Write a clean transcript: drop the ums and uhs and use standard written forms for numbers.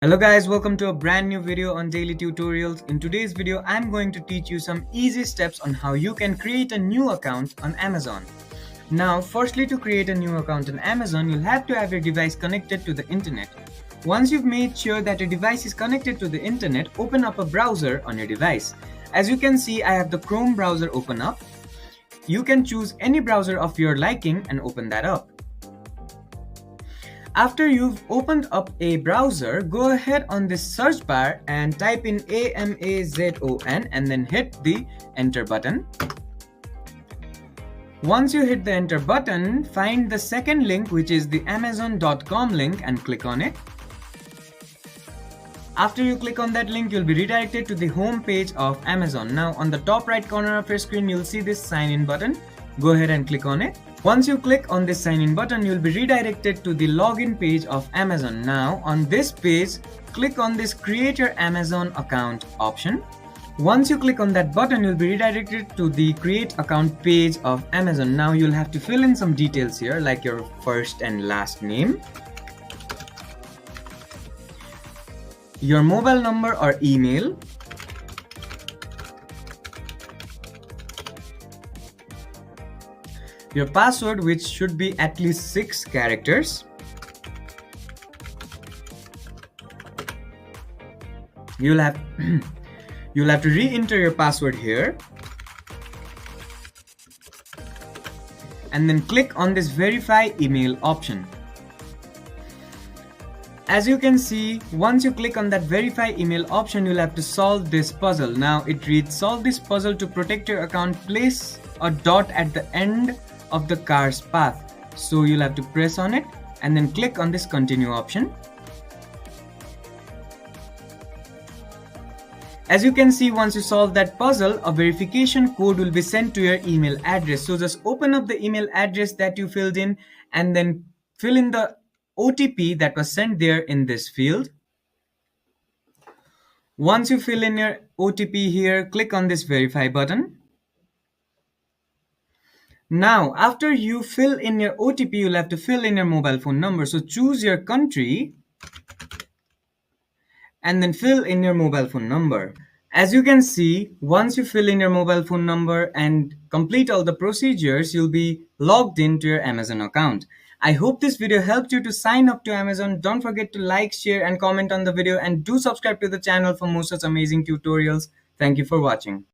Hello guys, welcome to a brand new video on daily tutorials. In today's video, I'm going to teach you some easy steps on how you can create a new account on Amazon. Now, firstly, to create a new account on Amazon, you'll have to have your device connected to the internet. Once you've made sure that your device is connected to the internet, open up a browser on your device. As you can see, I have the Chrome browser open up. You can choose any browser of your liking and open that up. After you've opened up a browser, go ahead on this search bar and type in Amazon and then hit the enter button. Once you hit the enter button, find the second link, which is the amazon.com link, and click on it. After you click on that link, you'll be redirected to the home page of Amazon. Now on the top right corner of your screen, you'll see this sign in button. Go ahead and click on it. Once you click on this sign in button, you'll be redirected to the login page of Amazon. Now on this page, click on this create your Amazon account option. Once you click on that button, you'll be redirected to the create account page of Amazon. Now you'll have to fill in some details here, like your first and last name, your mobile number or email, your password, which should be at least 6 characters. You'll have to re-enter your password here. And then click on this verify email option. As you can see, once you click on that verify email option, you'll have to solve this puzzle. Now it reads, solve this puzzle to protect your account, place a dot at the end of the car's path. So you'll have to press on it and then click on this continue option. As you can see, once you solve that puzzle, a verification code will be sent to your email address. So just open up the email address that you filled in and then fill in the OTP that was sent there in this field. Once you fill in your OTP here, click on this verify button. Now, after you fill in your OTP, you'll have to fill in your mobile phone number. So choose your country and then fill in your mobile phone number. As you can see, once you fill in your mobile phone number and complete all the procedures, you'll be logged into your Amazon account. I hope this video helped you to sign up to Amazon. Don't forget to like, share, and comment on the video, and do subscribe to the channel for more such amazing tutorials. Thank you for watching.